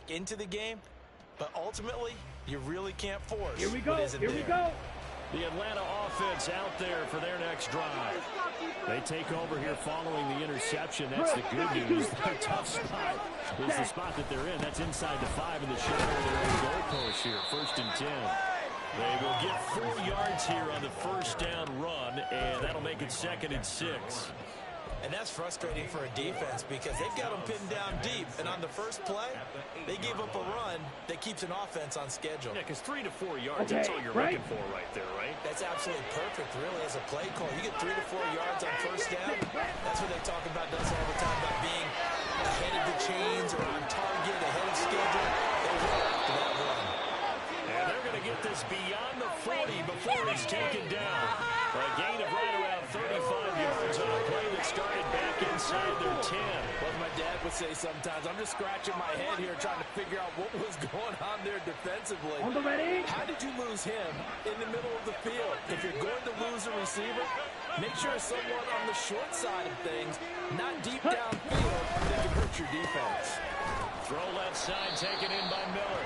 back into the game, but ultimately, you really can't force. Here we go. Here we go. The Atlanta offense out there for their next drive. They take over here following the interception. That's the good news. Their tough spot is the spot that they're in. That's inside the 5 in the shadow of their own goalpost here. 1st and 10. They will get 4 yards here on the first down run, and that'll make it 2nd and 6. And that's frustrating for a defense because they've got them pinned down deep. And on the first play, they gave up a run that keeps an offense on schedule. Yeah, because 3 to 4 yards, that's all you're looking for right there, right? That's absolutely perfect, really, as a play call. You get 3 to 4 yards on first down. That's what they talk about us all the time, about being ahead of the chains or on target, ahead of schedule. They work after that run. And they're going to get this beyond the 40 before he's taken down. For a gain of right around 35 yards on a play that started back inside their 10. Well, my dad would say sometimes, I'm just scratching my head here trying to figure out what was going on there defensively. On the ready. How did you lose him in the middle of the field? If you're going to lose a receiver, make sure it's someone on the short side of things, not deep downfield, that can hurt your defense. Throw left side taken in by Miller.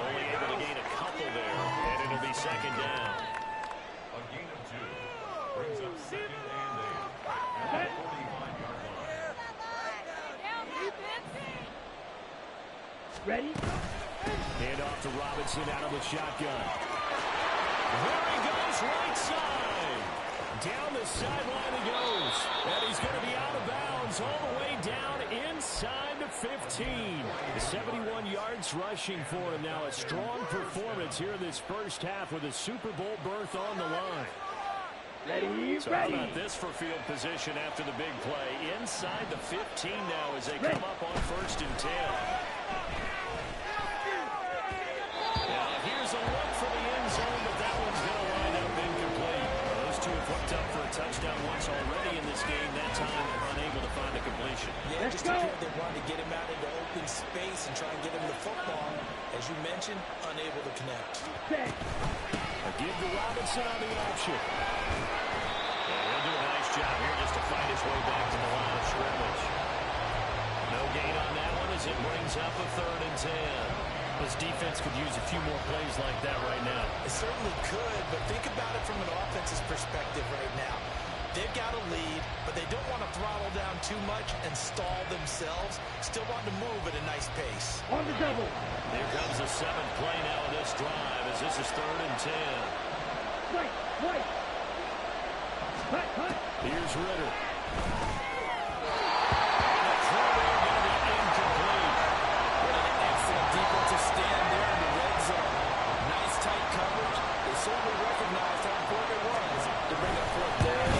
Only able to gain a couple there, and it'll be 2nd down. A gain of 2 brings up 2nd and 8 at the 45-yard line. Ready? Hand off to Robinson out of the shotgun. There he goes, right side. Down the sideline he goes. And he's going to be out of bounds all the way down inside the 15. 71 yards rushing for him now. A strong performance here in this first half with a Super Bowl berth on the line. Ready, so how about this for field position after the big play? Inside the 15 now as they come up on 1st and 10. Now here's a look for the end zone, but that one's going to wind up incomplete. Those two have hooked up for a touchdown once already in this game. That time unable to find a completion. Yeah, just appeared they wanted to get him out into open space and try and get him the football. As you mentioned, unable to connect. A give to Robinson on the option. And he'll do a nice job here just to find his way back to the line of scrimmage. No gain on that one as it brings up a 3rd and 10. This defense could use a few more plays like that right now. It certainly could, but think about it from an offense's perspective right now. They've got a lead, but they don't want to throttle down too much and stall themselves. Still want to move at a nice pace. On the double. Here comes the 7th play now of this drive as this is 3rd and 10. Right. Here's Ritter. Defensive stand there in the red zone. Nice tight coverage. They certainly recognized how important it was to bring up 4th down.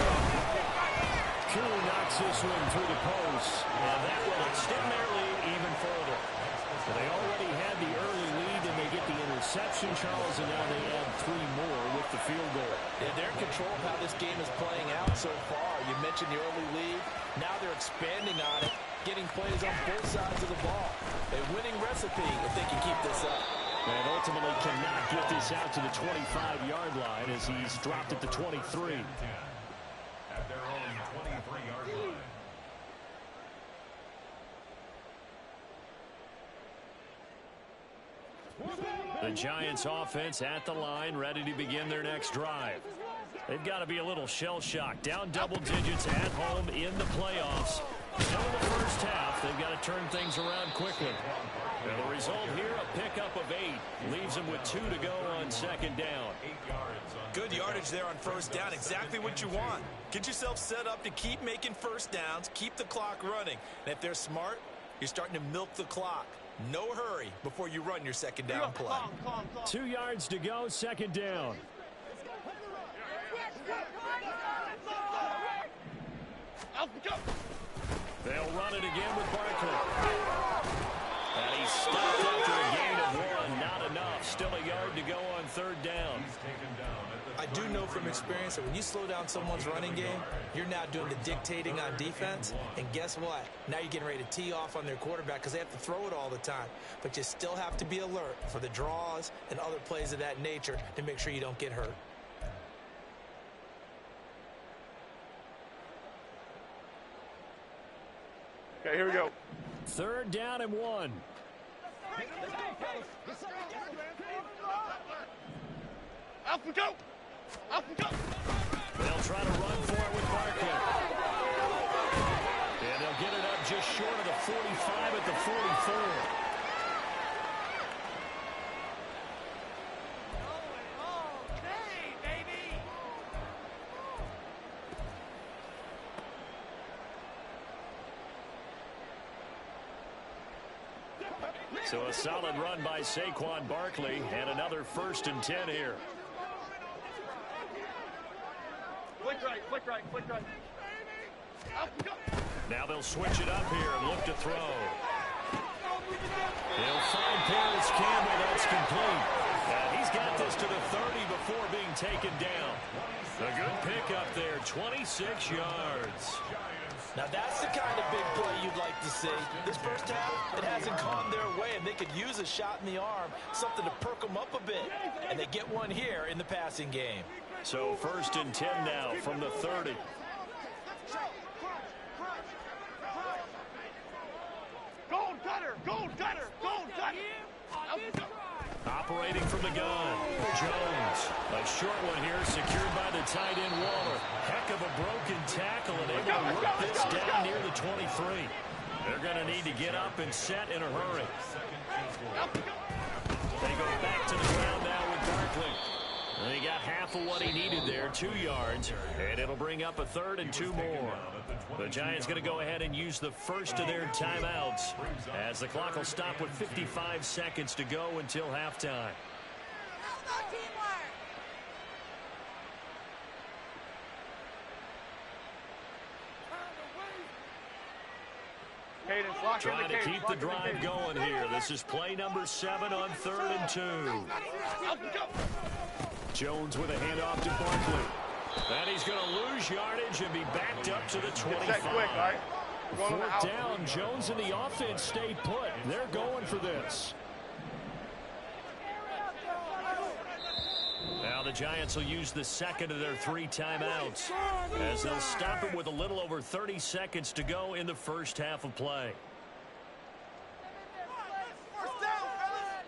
Koo knocks this one through the post, and that will extend their lead even further. So they already had the early lead, and they get the interception, Charles, and now they add 3 more with the field goal. Yeah, they're in control of how this game is playing out so far. You mentioned the early lead. Now they're expanding on it, getting plays on both sides of the ball. A winning recipe if they can keep this up. And ultimately cannot get this out to the 25-yard line as he's dropped at the 23. At their own 23-yard line. The Giants offense at the line, ready to begin their next drive. They've got to be a little shell-shocked. Down double digits at home in the playoffs. Still in the first half, they've got to turn things around quickly. And the result here, a pickup of 8. Leaves them with 2 to go on 2nd down. 8 yards on Good yardage there on first down. Exactly what you want. Get yourself set up to keep making first downs, keep the clock running. And if they're smart, you're starting to milk the clock. No hurry before you run your 2nd down play. 2 yards to go, 2nd down. They'll run it again with Barkley. And he's stopped after a gain of 1. Not enough. Still a yard to go on 3rd down. I do know from experience that when you slow down someone's running game, you're now doing the dictating on defense. And guess what? Now you're getting ready to tee off on their quarterback because they have to throw it all the time. But you still have to be alert for the draws and other plays of that nature to make sure you don't get hurt. Okay, here we go. 3rd down and 1. Up we go! Up we go! They'll try to run for it with Barkley. And they'll get it up just short of the 45 at the 44. So a solid run by Saquon Barkley and another 1st and 10 here. Flick right, flick right, flick right. Up we go! Now they'll switch it up here and look to throw. He'll find Paris Campbell. That's complete. And he's got this to the 30 before being taken down. A good pickup there, 26 yards. Now that's the kind of big play you'd like to see. This first half, it hasn't gone their way, and they could use a shot in the arm, something to perk them up a bit. And they get one here in the passing game. So 1st and 10 now from the 30. Gold gutter! Gold gutter! Gold gutter! Operating from the gun, Jones. A short one here, secured by the tight end Waller. Heck of a broken tackle, and able to work this down near the 23. They're going to need to get up and set in a hurry. They go back to the ground now with Barkley. And he got half of what he needed there, 2 yards, and it'll bring up a 3rd and 2 more. The Giants going to go ahead and use the first of their timeouts as the clock will stop with 55 seconds to go until halftime. Trying to keep the drive going here. This is play number 7 on 3rd and 2. Jones with a handoff to Barkley. And he's going to lose yardage and be backed up to the 25. Fourth down, Jones and the offense stay put. They're going for this. Now the Giants will use the second of their 3 timeouts as they'll stop it with a little over 30 seconds to go in the first half of play. First down, fellas!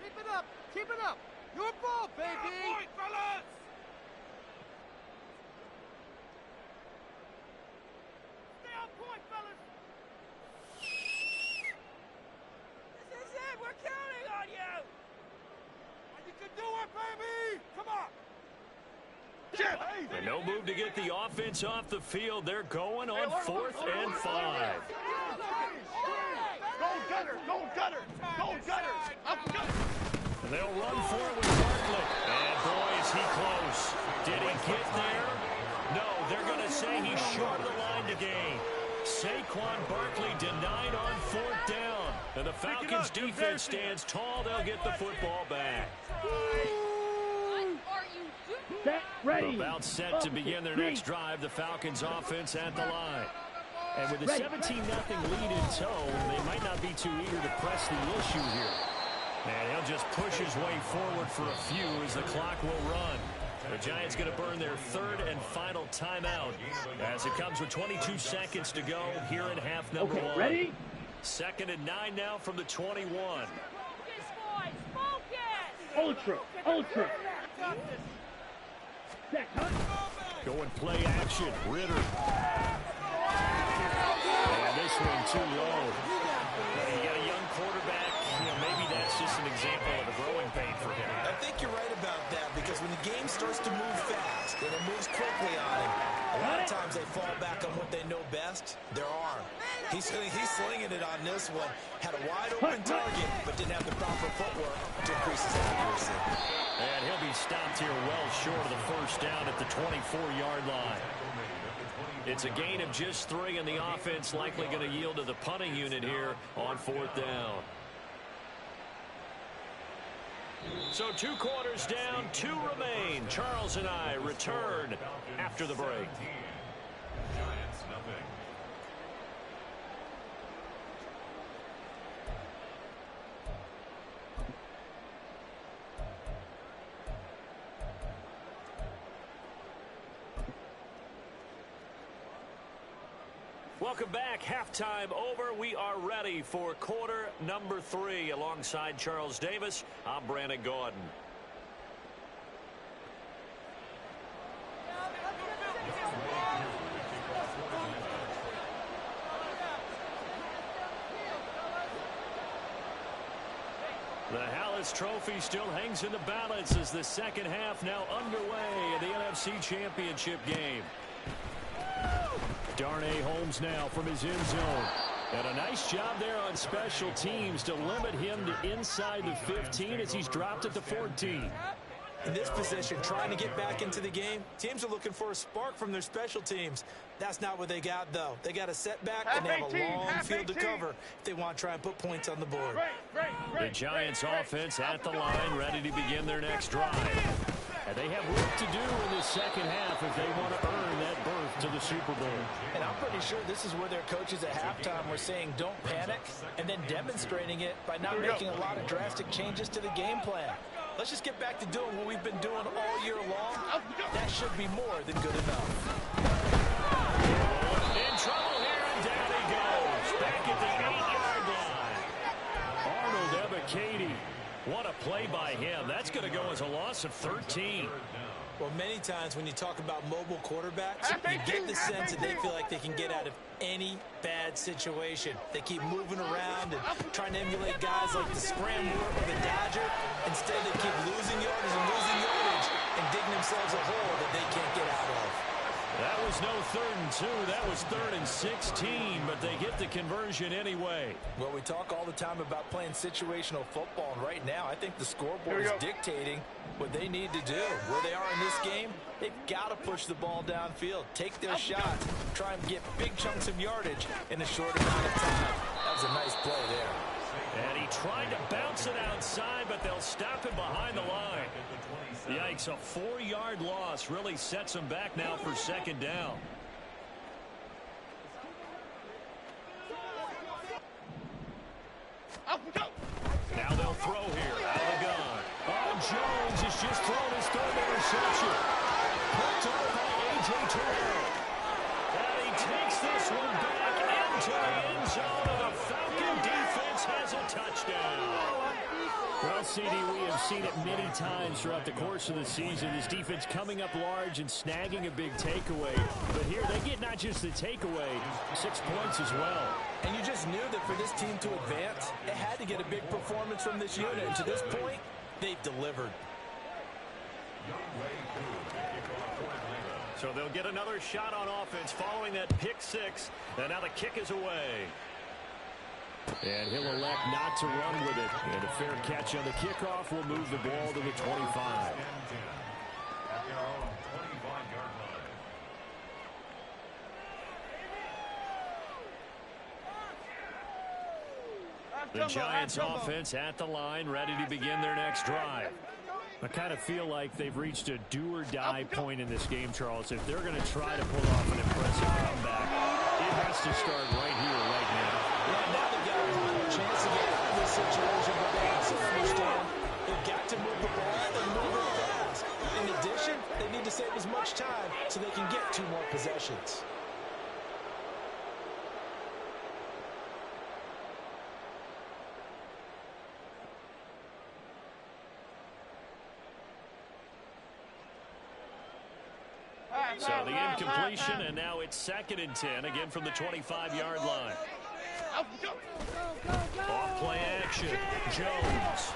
Keep it up! Keep it up! Your ball, baby! Point, fellas! Stay on point, fellas! This is it! We're counting on you! You can do it, baby! Come on! And no move to get the offense off the field. They're going on 4th and 5. Go gutter! Go gutter! Go gutter! Up gutter! And they'll run for it with Barkley. And boy, is he close. Did he get there? No, they're going to say he's short of the line to gain. Saquon Barkley denied on 4th down. And the Falcons defense stands tall. They'll get the football back. Set, ready. About set to begin their next drive. The Falcons offense at the line. And with a 17-0 lead in tow, they might not be too eager to press the issue here. And he'll just push his way forward for a few as the clock will run. The Giants going to burn their 3rd and final timeout as it comes with 22 seconds to go here in half number 1. Ready? 2nd and 9 now from the 21. Ultra, ultra. Set, huh? Going play action, Ritter. And this one too low. You got a young quarterback. Maybe that's just an example of a growing pain for him. I think you're right about that, because when the game starts to move fast and it moves quickly on him, a lot of times they fall back on what they know best, their arm. He's slinging it on this one. Had a wide open target, but didn't have the proper footwork to increase his accuracy. And he'll be stopped here well short of the first down at the 24-yard line. It's a gain of just 3, and the offense likely going to yield to the punting unit here on 4th down. So 2 quarters down, 2 remain. Charles and I return after the break. Giants nothing. Welcome back. Halftime over. We are ready for quarter number 3. Alongside Charles Davis, I'm Brandon Gordon. The Hallis Trophy still hangs in the balance as the second half now underway in the NFC Championship game. Darnay Holmes now from his end zone. And a nice job there on special teams to limit him to inside the 15 as he's dropped at the 14. In this position, trying to get back into the game, teams are looking for a spark from their special teams. That's not what they got, though. They got a setback, and they have a long field to cover if they want to try and put points on the board. The Giants offense at the line, ready to begin their next drive. And they have work to do in the second half if they want to earn that berth to the Super Bowl. And I'm pretty sure this is where their coaches at halftime were saying don't panic, and then demonstrating it by not making a lot of drastic changes to the game plan. Let's just get back to doing what we've been doing all year long. That should be more than good enough. In trouble here, and down he goes. Back at the 8-yard line. Arnold Ebiketie. What a play by him. That's going to go as a loss of 13. Well, many times when you talk about mobile quarterbacks, you get the sense that they feel like they can get out of any bad situation. They keep moving around and trying to emulate guys like the Scrambler or the Dodger. Instead, they keep losing yardage and losing yardage and digging themselves a hole that they can't get out of. That was no 3rd and 2. That was 3rd and 16, but they get the conversion anyway. Well, we talk all the time about playing situational football, and right now I think the scoreboard is dictating what they need to do. Where they are in this game, they've got to push the ball downfield, take their shots, try and get big chunks of yardage in a short amount of time. That was a nice play there. And he tried to bounce it outside, but they'll stop him behind the line. Yikes, a 4-yard loss really sets him back now for second down. Now they'll throw here, out of the gun. Oh, Jones has just thrown his 3rd interception. Picked up by A.J. Terrell. And he takes this one back into the end zone, and the Falcon defense has a touchdown. Well, CD, we have seen it many times throughout the course of the season. This defense coming up large and snagging a big takeaway. But here they get not just the takeaway, 6 points as well. And you just knew that for this team to advance, it had to get a big performance from this unit. And to this point, they've delivered. So they'll get another shot on offense following that pick 6. And now the kick is away. And he'll elect not to run with it. And a fair catch on the kickoff will move the ball to the 25. The Giants offense at the line, ready to begin their next drive. I kind of feel like they've reached a do-or-die point in this game, Charles. If they're going to try to pull off an impressive comeback, it has to start right here, right now. Right now they've got a real chance to get out of this situation, but they also understand they've got to move the ball and move it fast. In addition, they need to save as much time so they can get 2 more possessions. So the incompletion, and now it's 2nd and 10, again from the 25-yard line. Off play action, Jones.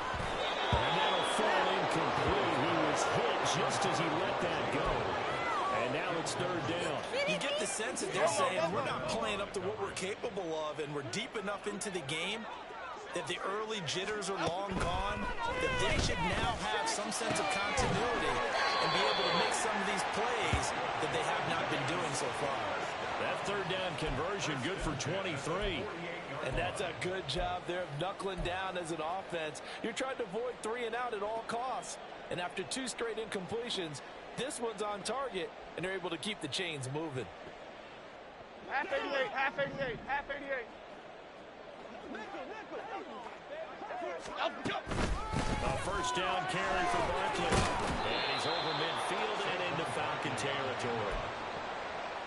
And that'll fall incomplete. He was hit just as he let that go. And now it's 3rd down. You get the sense that they're saying we're not playing up to what we're capable of, and we're deep enough into the game that the early jitters are long gone, that they should now have some sense of continuity and be able to make some of these plays that they have not been doing so far. That 3rd down conversion good for 23. And that's a good job there of knuckling down as an offense. You're trying to avoid 3 and out at all costs. And after 2 straight incompletions, this one's on target, and they're able to keep the chains moving. Half 88, half 88, half 88. A 1st down carry for Barkley. And he's over midfield and into Falcon territory.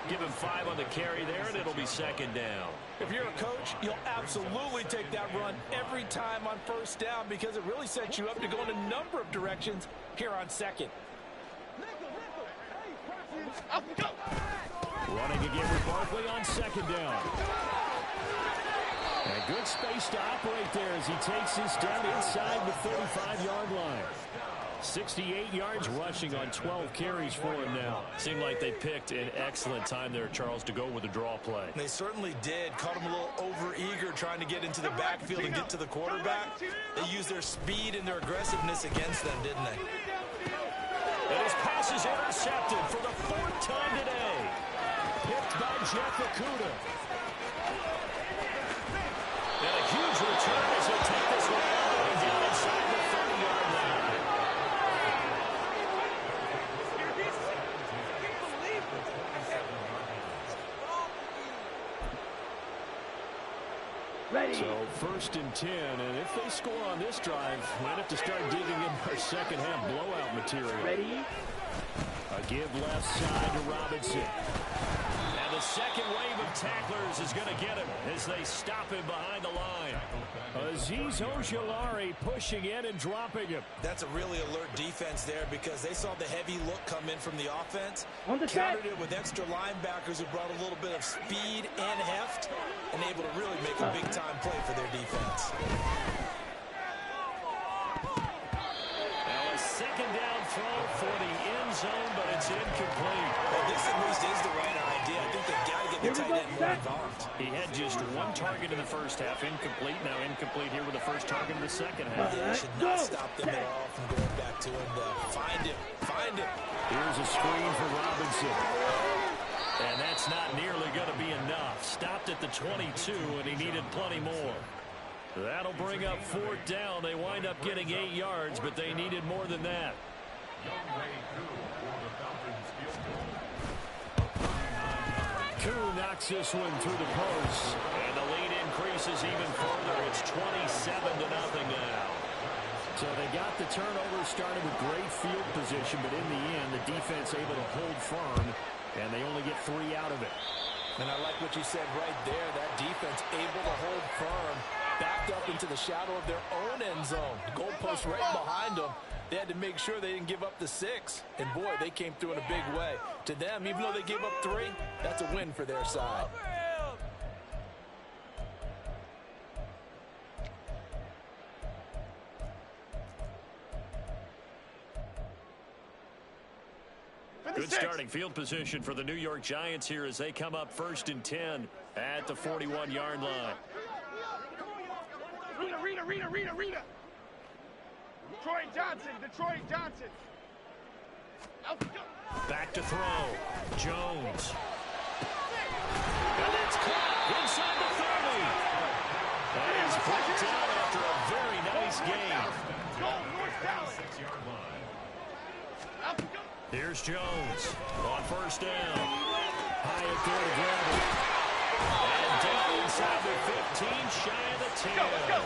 Give him 5 on the carry there, and it'll be second down. If you're a coach, you'll absolutely take that run every time on first down because it really sets you up to go in a number of directions here on second. Running again with Barkley on second down. And good space to operate there as he takes this down inside the 35-yard line. 68 yards rushing on 12 carries for him now. Seemed like they picked an excellent time there, Charles, to go with a draw play. They certainly did. Caught him a little over-eager trying to get into the backfield and get to the quarterback. They used their speed and their aggressiveness against them, didn't they? And his pass is intercepted for the 4th time today. Picked by Jeff Okudah. And a huge return as he'll take this one all the way down inside the 30-yard line. Ready. So 1st and 10, and if they score on this drive, might have to start digging in our second half blowout material. Ready. A give left side to Robinson. And the second wave of tacklers is going to get him as they stop him behind the line. Azeez Ojulari pushing in and dropping him. That's a really alert defense there because they saw the heavy look come in from the offense. On the countered it with extra linebackers who brought a little bit of speed and heft and able to really make a big-time play for their defense. Now a second down throw for the end zone, but it's incomplete. Well, this at least is the right idea. I think they've got to get the tight end more involved. He had just 1 target in the first half, incomplete. Now incomplete here with the first target in the second half. Yeah, they should not stop them at all from going back to him. Find him. Find him. Here's a screen for Robinson. And that's not nearly going to be enough. Stopped at the 22, and he needed plenty more. That'll bring up 4th down. They wind up getting 8 yards, but they needed more than that. Koo knocks this one through the post. And the lead increases even further. It's 27-0 now. So they got the turnover started with great field position, but in the end, the defense able to hold firm, and they only get 3 out of it. And I like what you said right there. That defense able to hold firm, backed up into the shadow of their own end zone. The goalpost right behind them. They had to make sure they didn't give up the 6. And, boy, they came through in a big way. To them, even though they gave up 3, that's a win for their side. Good starting field position for the New York Giants here as they come up 1st and 10 at the 41-yard line. Rita. Detroit Johnson. Back to throw. Jones. And it's caught inside the 30. That is brought down after a very nice game. Here's Jones on 1st down. Hyatt there to grab it. And down inside the 15, shy of the 10.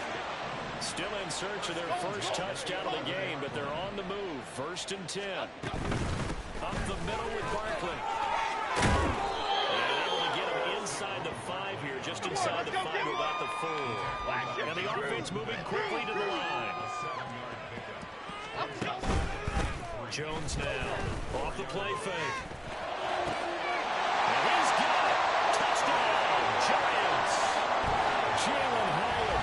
Still in search of their first touchdown of the game, but they're on the move. 1st and 10. Up the middle with Barkley. And able to get him inside the 5 here, just inside the 5 about the 4. And the offense moving quickly to the line. Jones now off the play fake. And he's got it. Touchdown, Giants. Jalen Hyatt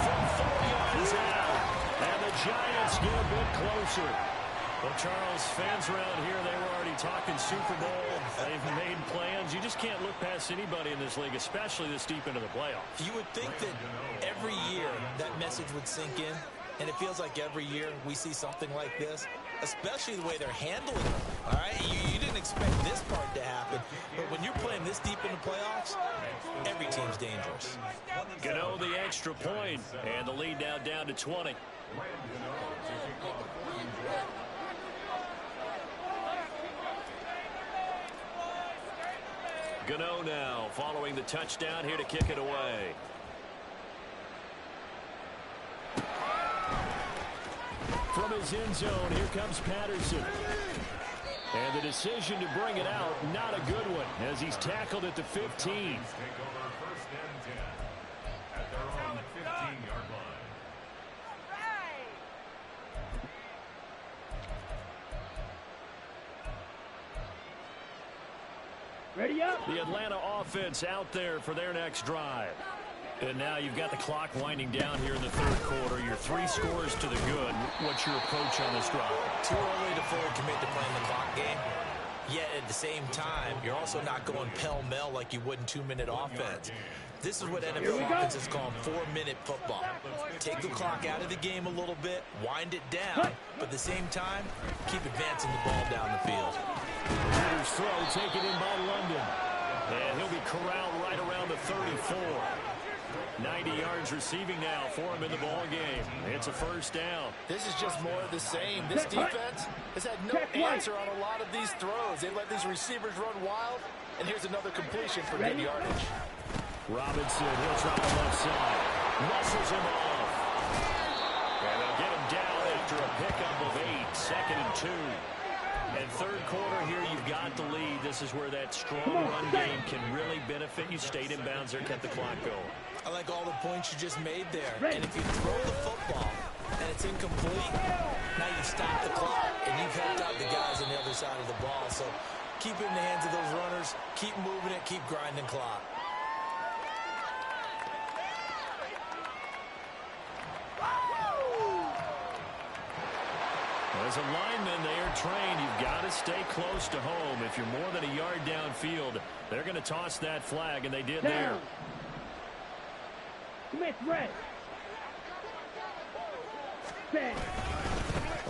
from 4 yards out. And the Giants get a bit closer. Well, Charles, fans around here, they were already talking Super Bowl. They've made plans. You just can't look past anybody in this league, especially this deep into the playoffs. You would think that every year that message would sink in. And it feels like every year we see something like this, especially the way they're handling it. All right, you didn't expect this part to happen, but when you're playing this deep in the playoffs, every team's dangerous. Gano the extra point, and the lead now down to 20. Gano now following the touchdown here to kick it away. From his end zone, here comes Patterson. And the decision to bring it out, not a good one, as he's tackled at the 15. Take over 1st and 10 at their own 15-yard line. Ready up. The Atlanta offense out there for their next drive. And now you've got the clock winding down here in the 3rd quarter. Your 3 scores to the good. What's your approach on this drive? Too early to fully commit to playing the clock game. Yet at the same time, you're also not going pell-mell like you would in 2-minute offense. This is what NFL offenses call 4-minute football. Take the clock out of the game a little bit, wind it down, but at the same time, keep advancing the ball down the field. Ritter's throw taken in by London. And he'll be corralled right around the 34. 90 yards receiving now for him in the ball game. It's a 1st down. This is just more of the same. This defense has had no answer on a lot of these throws. They let these receivers run wild, and here's another completion for good yardage. Robinson, he'll try the left side. Muscles him off. And they'll get him down after a pickup of 8. 2nd and 2. And 3rd quarter here, you've got the lead. This is where that strong run game can really benefit you. Stayed in bounds there, kept the clock going. I like all the points you just made there. And if you throw the football and it's incomplete, now you stop the clock and you've helped out the guys on the other side of the ball. So keep it in the hands of those runners. Keep moving it. Keep grinding clock. As a lineman, they are trained. You've got to stay close to home. If you're more than a yard downfield, they're going to toss that flag, and they did there. Smith, red.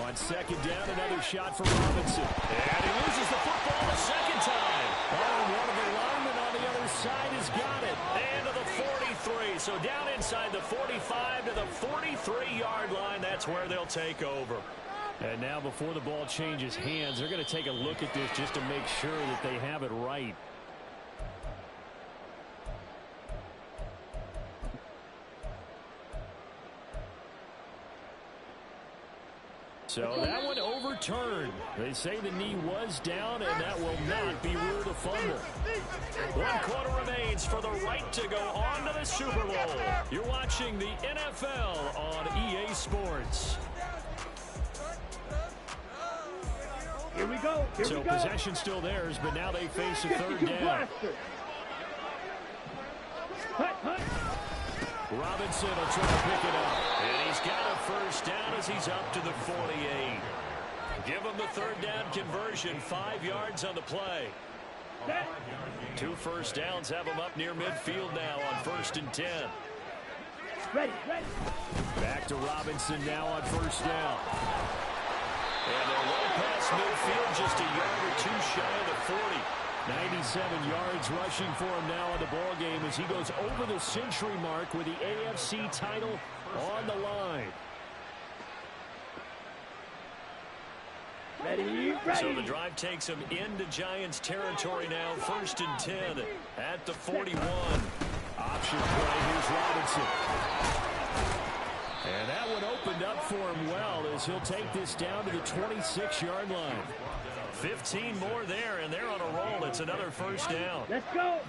On 2nd down, another shot for Robinson. And he loses the football a 2nd time. Oh, one of the linemen on the other side has got it. And to the 43. So down inside the 45 to the 43-yard line. That's where they'll take over. And now before the ball changes hands, they're going to take a look at this just to make sure that they have it right. So that one overturned. They say the knee was down, and that will not be ruled a fumble. 1 quarter remains for the right to go on to the Super Bowl. You're watching the NFL on EA Sports. Here we go. So possession still theirs, but now they face a 3rd down. Robinson will try to pick it up. And he's got a 1st down as he's up to the 48. Give him the 3rd down conversion. 5 yards on the play. 2 1st downs have him up near midfield now on 1st and 10. Ready. Back to Robinson now on 1st down. And they're well past midfield, just a yard or 2 shy of the 40. 97 yards rushing for him now in the ball game as he goes over the century mark with the AFC title on the line. Ready. So the drive takes him into Giants territory now. 1st and 10 at the 41. Option play. Here's Robinson. And that one opened up for him well as he'll take this down to the 26-yard line. 15 more there, and they're on a roll. It's another 1st down. Let's go.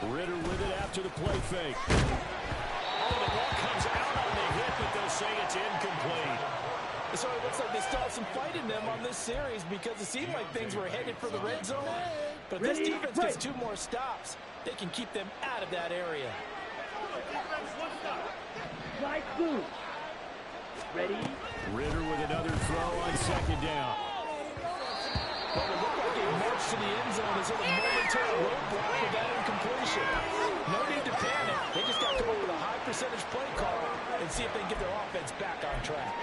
Ritter with it after the play fake. Oh, the ball comes out on the hit, but they'll say it's incomplete. So it looks like they still have some fight in them on this series because it seemed like things were headed for the red zone. But if this defense gets 2 more stops, they can keep them out of that area. Right blue. Ready. Ritter with another throw on 2nd down. Well, it looked like they marched to the end zone as a momentary roadblock with that incompletion. No need to panic. They just got to come up with a high percentage play call and see if they can get their offense back on track.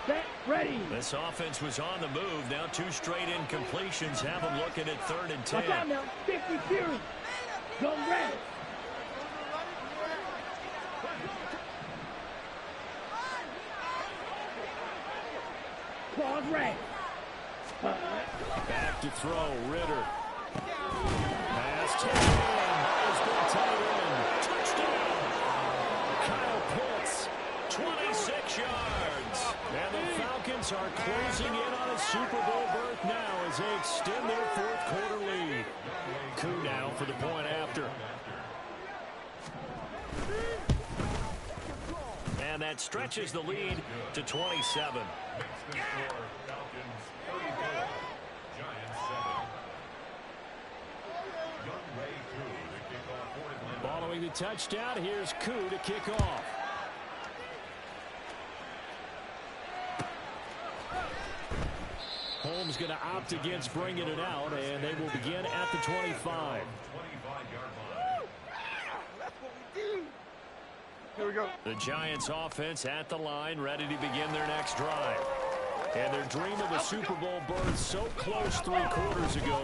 Set. Ready. This offense was on the move. Now 2 straight incompletions have them looking at 3rd and 10. Watch out now. 50 series. Go red. Claws red. Back to throw. Ritter. taken in by his big tight end. Touchdown! Kyle Pitts, 26 yards. And the Falcons are closing in on a Super Bowl berth now as they extend their fourth quarter lead. Koo now for the point after. And that stretches the lead to 27. Following the touchdown, here's Koo to kick off. Holmes going to opt against bringing it out, and they will begin at the 25. Here we go. The Giants offense at the line, ready to begin their next drive. And their dream of a Super Bowl berth so close 3 quarters ago,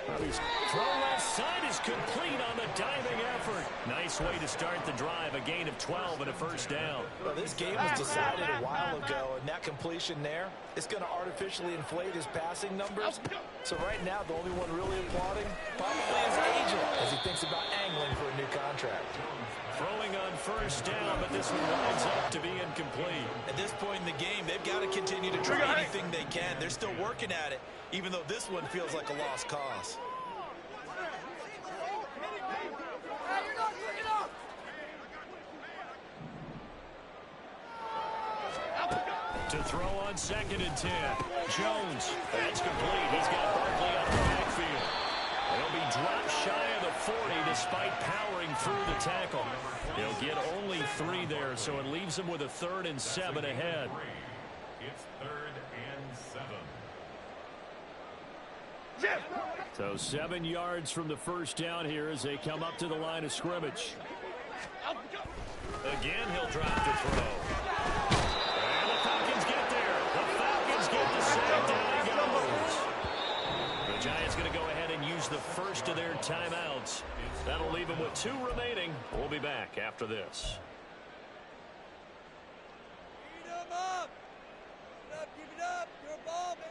but his throw left side is complete on the diving effort. Nice way to start the drive, a gain of 12 and a first down. Well, this game was decided a while ago, and that completion there, it's going to artificially inflate his passing numbers. So right now, the only one really applauding probably is Angel as he thinks about angling for a new contract. Throwing on first down, but this one winds up to be incomplete. At this point in the game, they've got to continue to try anything they can. They're still working at it, even though this one feels like a lost cause. To throw on 2nd and 10. Jones, that's complete. He's got Barkley out of the backfield. He'll be dropped shy of the 40 despite powering through the tackle. He'll get only 3 there, so it leaves him with a 3rd and 7 ahead. It's 3rd and 7. So 7 yards from the first down here as they come up to the line of scrimmage. Again, he'll drop to throw. And the Falcons get there. The Falcons get the sack. Down he goes. The Giants going to go ahead and use the first of their timeouts. That'll leave them with 2 remaining. We'll be back after this. Beat 'em up! Give it up! You're a ball, baby!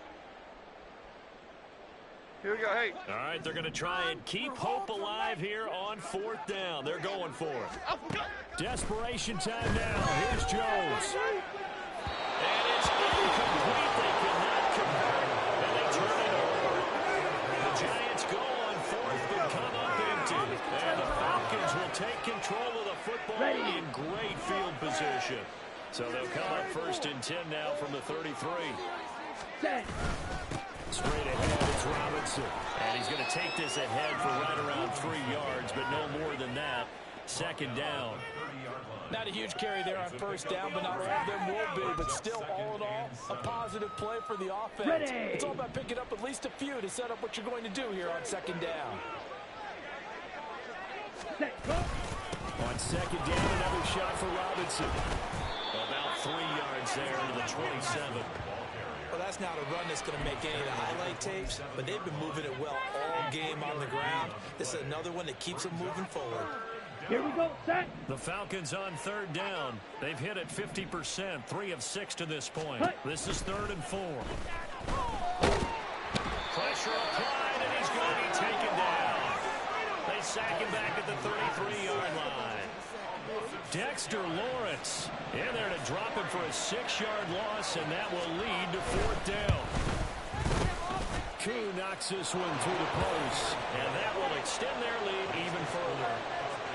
Here we go, hey. All right, they're going to try and keep hope alive here on 4th down. They're going for it. Desperation time now. Here's Jones. And it's incomplete. They cannot convert, and they turn it over. The Giants go on 4th but come up empty. And the Falcons will take control of the football in great field position. So they'll come up 1st and 10 now from the 33. Straight ahead, it's Robinson. And he's going to take this ahead for right around 3 yards, but no more than that. 2nd down. Not a huge carry there on first down, but not all of them will be. But still, all in all, a positive play for the offense. It's all about picking up at least a few to set up what you're going to do here on 2nd down. On 2nd down, another shot for Robinson. About 3 yards there into the 27. Well, that's not a run that's going to make any of the highlight tapes, but they've been moving it well all game on the ground. This is another one that keeps them moving forward. Here we go, set. The Falcons on 3rd down. They've hit it 50%, 3 of 6 to this point. This is 3rd and 4. Pressure applied, and he's going to be taken down. They sack him back at the 33-yard line. Dexter Lawrence in there to drop him for a 6-yard loss, and that will lead to 4th down. Koo knocks this one through the post, and that will extend their lead even further.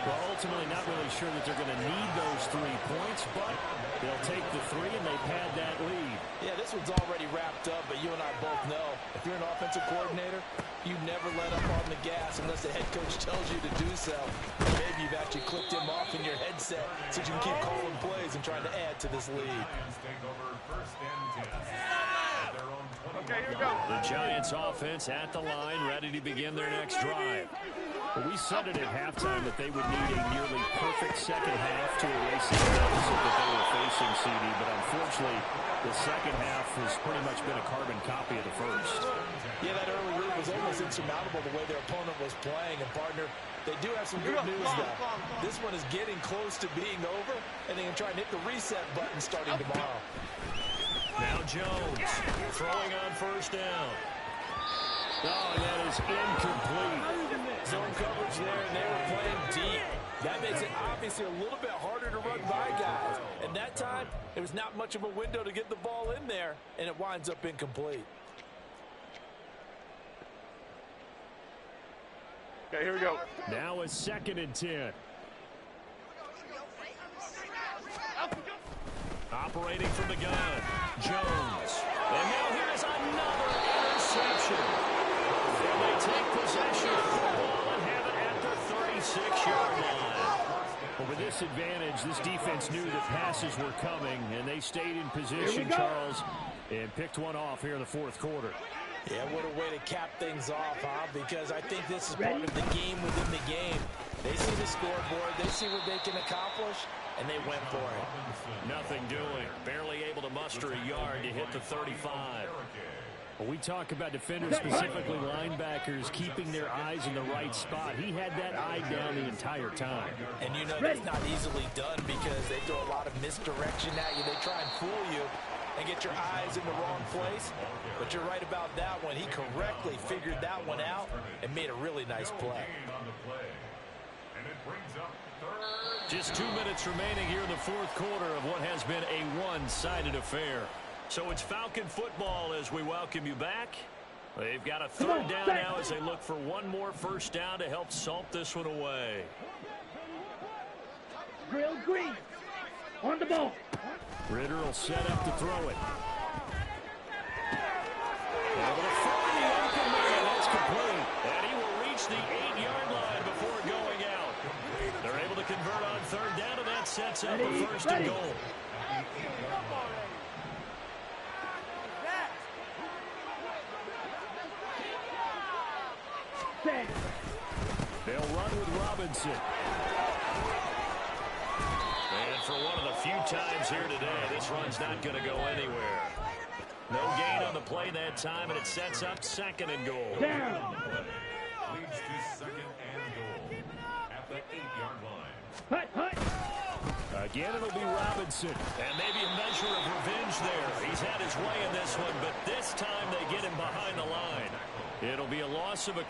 Well, ultimately not really sure that they're going to need those 3 points, but they'll take the 3, and they've had that lead. Yeah, this one's already wrapped up, but you and I both know if you're an offensive coordinator, you never let up on the gas unless the head coach tells you to do so. Maybe you've actually clicked him off in your headset so you can keep calling plays and trying to add to this lead. Okay, here we go. The Giants offense at the line, ready to begin their next drive. Well, we said it at halftime that they would need a nearly perfect second half to erase the deficit that they were facing, CD, but unfortunately, the second half has pretty much been a carbon copy of the first. Yeah, that early lead was almost insurmountable the way their opponent was playing, and partner, they do have some good news, though. This one is getting close to being over, and they can try and hit the reset button starting tomorrow. Now Jones throwing on first down. Oh, that is incomplete. Zone coverage there, and they were playing deep. That makes it obviously a little bit harder to run by guys. And that time, it was not much of a window to get the ball in there, and it winds up incomplete. Okay, here we go. Now a 2nd and 10. Operating from the gun, Jones. And now here's another interception. And they take possession of the ball and have it at the 36-yard line. Well, with this advantage, this defense knew that passes were coming, and they stayed in position, Charles, and picked one off here in the 4th quarter. Yeah, what a way to cap things off, huh? Because I think this is part of the game within the game. They see the scoreboard, they see what they can accomplish, and they went for it. Nothing doing. Barely able to muster a yard to hit the 35. Well, we talk about defenders, specifically linebackers, keeping their eyes in the right spot. He had that eye down the entire time. And you know that's not easily done because they throw a lot of misdirection at you. They try and fool you and get your eyes in the wrong place. But you're right about that one. He correctly figured that one out and made a really nice play. Just 2 minutes remaining here in the 4th quarter of what has been a one-sided affair. So it's Falcon football as we welcome you back. They've got a 3rd down now as they look for one more first down to help salt this one away. Grill green. On the ball. Ritter will set up to throw it. Able to find the open man. That's complete. And he will reach the 8-yard line before going out. They're able to convert on 3rd down, and that sets up a 1st and goal. They'll run with Robinson. And for one of the few times here today, this run's not going to go anywhere. No gain on the play that time, and it sets up 2nd and goal. Down. Leads to 2nd and goal at the 8-yard line. Again, it'll be Robinson. And maybe a measure of revenge there. He's had his way in this one, but this time they get him behind the line. It'll be a loss of a